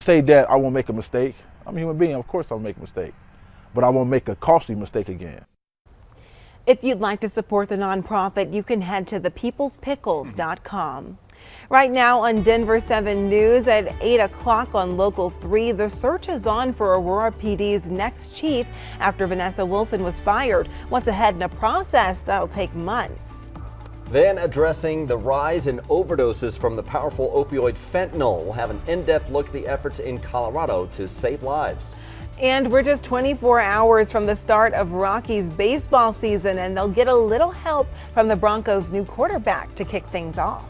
say that I won't make a mistake. I'm a human being, of course I'll make a mistake, but I won't make a costly mistake again. If you'd like to support the nonprofit, you can head to thepeoplespickles.com. Right now on Denver 7 News at 8 o'clock on Local 3, the search is on for Aurora PD's next chief after Vanessa Wilson was fired. What's ahead in a process that'll take months. Then addressing the rise in overdoses from the powerful opioid fentanyl. We'll have an in-depth look at the efforts in Colorado to save lives. And we're just 24 hours from the start of Rockies baseball season, and they'll get a little help from the Broncos' new quarterback to kick things off.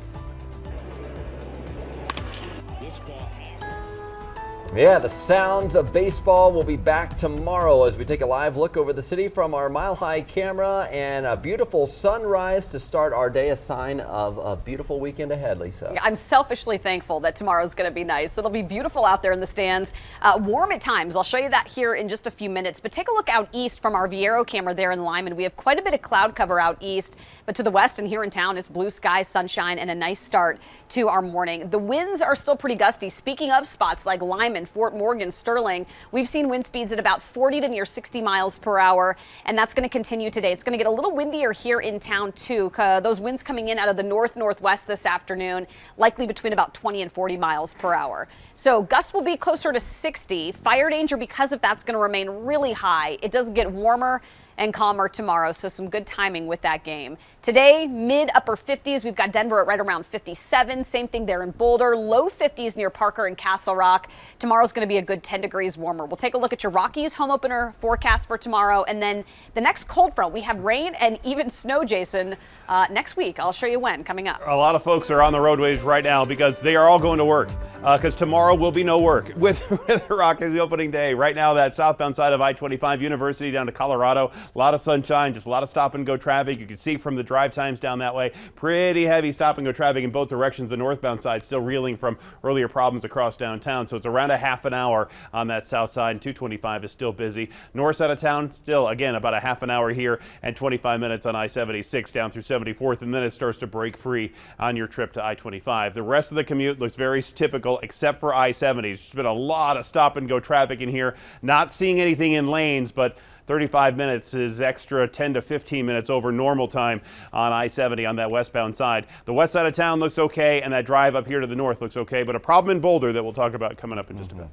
Yeah, the sounds of baseball will be back tomorrow as we take a live look over the city from our mile-high camera, and a beautiful sunrise to start our day, a sign of a beautiful weekend ahead, Lisa. I'm selfishly thankful that tomorrow's going to be nice. It'll be beautiful out there in the stands, warm at times. I'll show you that here in just a few minutes, but take a look out east from our Viero camera there in Lyman. We have quite a bit of cloud cover out east, but to the west and here in town, it's blue skies, sunshine, and a nice start to our morning. The winds are still pretty gusty. Speaking of spots like Lyman, Fort Morgan, Sterling, we've seen wind speeds at about 40 to near 60 miles per hour, and that's going to continue today. It's going to get a little windier here in town too. Those winds coming in out of the northwest this afternoon, likely between about 20 and 40 miles per hour. So gusts will be closer to 60. Fire danger because of that's going to remain really high. It does get warmer and calmer tomorrow, so some good timing with that game. Today, mid-upper 50s. We've got Denver at right around 57. Same thing there in Boulder. Low 50s near Parker and Castle Rock. Tomorrow's going to be a good 10 degrees warmer. We'll take a look at your Rockies home opener forecast for tomorrow, and then the next cold front. We have rain and even snow, Jason, next week. I'll show you when coming up. A lot of folks are on the roadways right now because they are all going to work, because tomorrow will be no work with the Rockies opening day. Right now, that southbound side of I-25 University down to Colorado. A lot of sunshine, just a lot of stop and go traffic. You can see from the drive times down that way, pretty heavy stop and go traffic in both directions. The northbound side still reeling from earlier problems across downtown. So it's around a half an hour on that south side, and 225 is still busy. North side of town, still, again, about a half an hour here and 25 minutes on I-76 down through 74th, and then it starts to break free on your trip to I-25. The rest of the commute looks very typical, except for I-70. There's been a lot of stop and go traffic in here. Not seeing anything in lanes, but 35 minutes is extra 10 to 15 minutes over normal time on I-70 on that westbound side. The west side of town looks okay, and that drive up here to the north looks okay, but a problem in Boulder that we'll talk about coming up in just a bit.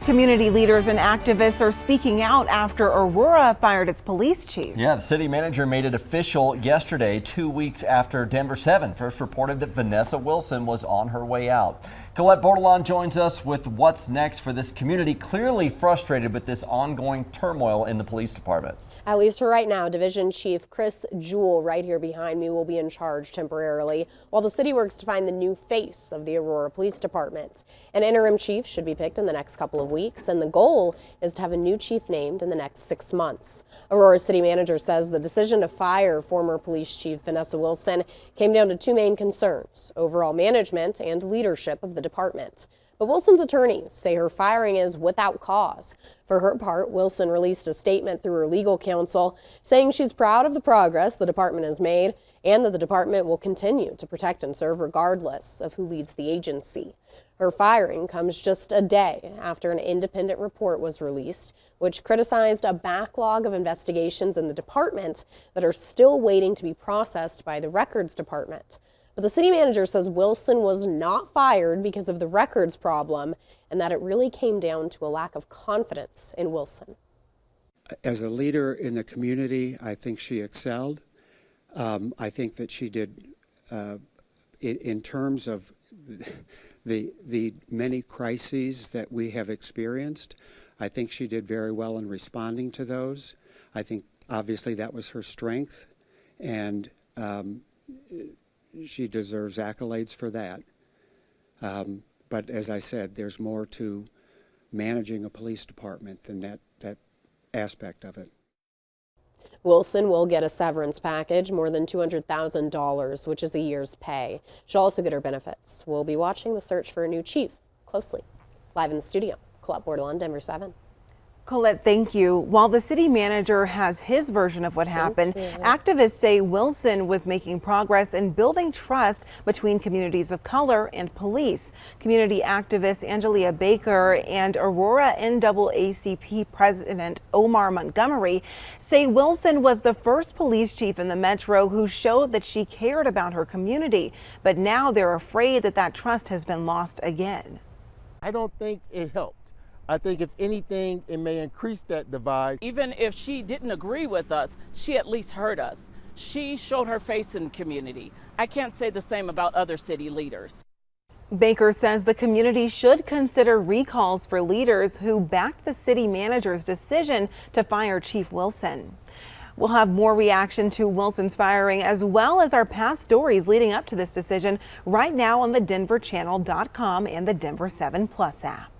Community leaders and activists are speaking out after Aurora fired its police chief. Yeah, the city manager made it official yesterday, 2 weeks after Denver 7 first reported that Vanessa Wilson was on her way out. Colette Bordelon joins us with what's next for this community, clearly frustrated with this ongoing turmoil in the police department. At least for right now, Division Chief Chris Jewell, right here behind me, will be in charge temporarily while the city works to find the new face of the Aurora Police Department. An interim chief should be picked in the next couple of weeks, and the goal is to have a new chief named in the next 6 months. Aurora's city manager says the decision to fire former police chief Vanessa Wilson came down to two main concerns: overall management and leadership of the department. But Wilson's attorneys say her firing is without cause. For her part, Wilson released a statement through her legal counsel saying she's proud of the progress the department has made and that the department will continue to protect and serve regardless of who leads the agency. Her firing comes just a day after an independent report was released, which criticized a backlog of investigations in the department that are still waiting to be processed by the records department. But the city manager says Wilson was not fired because of the records problem and that it really came down to a lack of confidence in Wilson. As a leader in the community, I think she excelled. I think that she did, in terms of the many crises that we have experienced, I think she did very well in responding to those. I think obviously that was her strength, and she deserves accolades for that. But as I said, there's more to managing a police department than that aspect of it. Wilson will get a severance package, more than $200,000, which is a year's pay. She'll also get her benefits. We'll be watching the search for a new chief closely. Live in the studio, Colette Bordelon, Denver 7. Colette, thank you. While the city manager has his version of what happened, activists say Wilson was making progress in building trust between communities of color and police. Community activist Angelia Baker and Aurora NAACP President Omar Montgomery say Wilson was the first police chief in the metro who showed that she cared about her community. But now they're afraid that that trust has been lost again. I don't think it helped. I think if anything, it may increase that divide. Even if she didn't agree with us, she at least heard us. She showed her face in the community. I can't say the same about other city leaders. Baker says the community should consider recalls for leaders who backed the city manager's decision to fire Chief Wilson. We'll have more reaction to Wilson's firing as well as our past stories leading up to this decision right now on the denverchannel.com and the Denver 7 Plus app.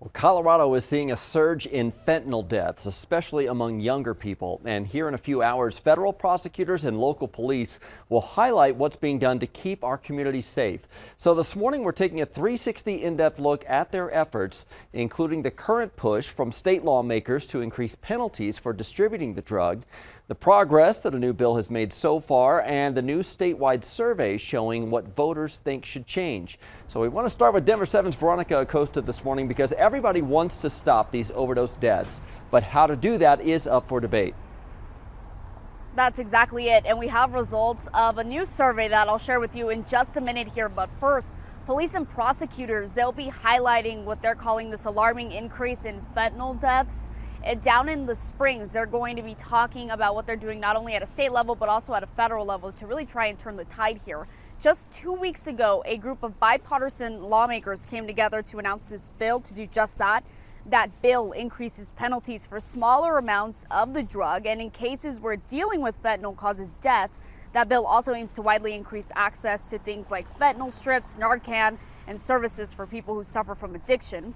Well, Colorado is seeing a surge in fentanyl deaths, especially among younger people. And here in a few hours, federal prosecutors and local police will highlight what's being done to keep our communities safe. So this morning, we're taking a 360 in-depth look at their efforts, including the current push from state lawmakers to increase penalties for distributing the drug, the progress that a new bill has made so far, and the new statewide survey showing what voters think should change. So we want to start with Denver 7's Veronica Acosta this morning because everybody wants to stop these overdose deaths. But how to do that is up for debate. That's exactly it. And we have results of a new survey that I'll share with you in just a minute here. But first, police and prosecutors, they'll be highlighting what they're calling this alarming increase in fentanyl deaths. Down in the Springs, they're going to be talking about what they're doing not only at a state level, but also at a federal level to really try and turn the tide here. Just 2 weeks ago, a group of bipartisan lawmakers came together to announce this bill to do just that. That bill increases penalties for smaller amounts of the drug, and in cases where dealing with fentanyl causes death, that bill also aims to widely increase access to things like fentanyl strips, Narcan, and services for people who suffer from addiction.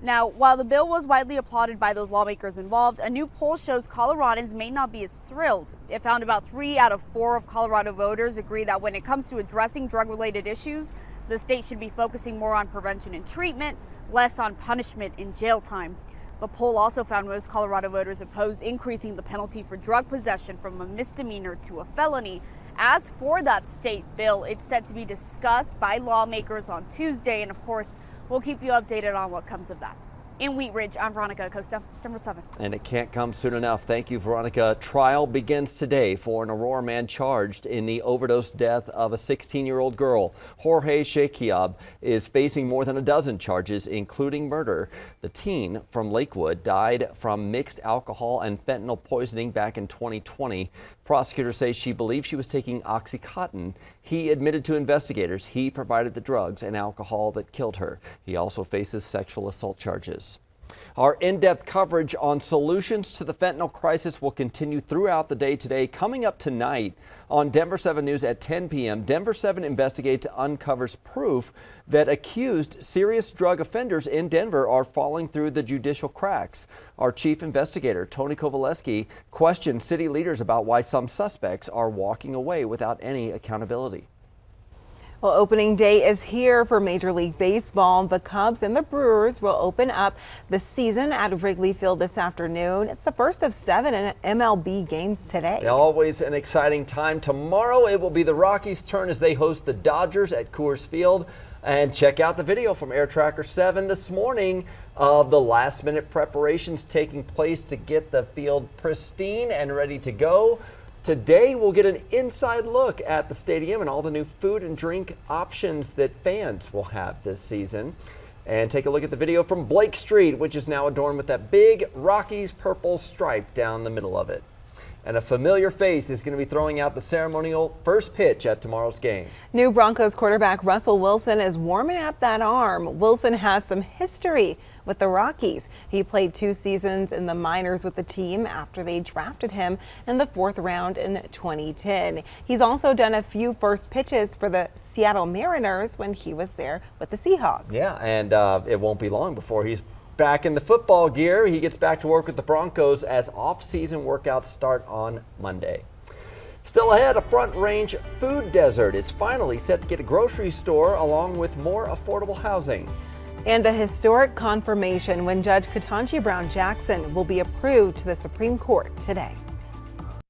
Now, while the bill was widely applauded by those lawmakers involved, a new poll shows Coloradans may not be as thrilled. It found about 3 out of 4 of Colorado voters agree that when it comes to addressing drug-related issues, the state should be focusing more on prevention and treatment, less on punishment and jail time. The poll also found most Colorado voters oppose increasing the penalty for drug possession from a misdemeanor to a felony. As for that state bill, it's set to be discussed by lawmakers on Tuesday, and of course, we'll keep you updated on what comes of that. In Wheat Ridge, I'm Veronica Acosta, Denver 7. And it can't come soon enough. Thank you, Veronica. Trial begins today for an Aurora man charged in the overdose death of a 16-year-old girl. Jorge Shekiab is facing more than a dozen charges, including murder. The teen from Lakewood died from mixed alcohol and fentanyl poisoning back in 2020. Prosecutors say she believed she was taking Oxycontin. He admitted to investigators he provided the drugs and alcohol that killed her. He also faces sexual assault charges. Our in-depth coverage on solutions to the fentanyl crisis will continue throughout the day today. Coming up tonight on Denver 7 News at 10 p.m., Denver 7 investigates uncovers proof that accused serious drug offenders in Denver are falling through the judicial cracks. Our chief investigator, Tony Kovaleski, questioned city leaders about why some suspects are walking away without any accountability. Well, opening day is here for Major League Baseball. The Cubs and the Brewers will open up the season at Wrigley Field this afternoon. It's the first of 7 MLB games today. Always an exciting time. Tomorrow it will be the Rockies' turn as they host the Dodgers at Coors Field. And check out the video from Air Tracker 7 this morning of the last-minute preparations taking place to get the field pristine and ready to go. Today, we'll get an inside look at the stadium and all the new food and drink options that fans will have this season. And take a look at the video from Blake Street, which is now adorned with that big Rockies purple stripe down the middle of it. And a familiar face is going to be throwing out the ceremonial first pitch at tomorrow's game. New Broncos quarterback Russell Wilson is warming up that arm. Wilson has some history with the Rockies. He played 2 seasons in the minors with the team after they drafted him in the 4th round in 2010. He's also done a few first pitches for the Seattle Mariners when he was there with the Seahawks. Yeah, and it won't be long before he's back in the football gear. He gets back to work with the Broncos as off-season workouts start on Monday. Still ahead, a Front Range food desert is finally set to get a grocery store along with more affordable housing. And a historic confirmation when Judge Ketanji Brown Jackson will be approved to the Supreme Court today.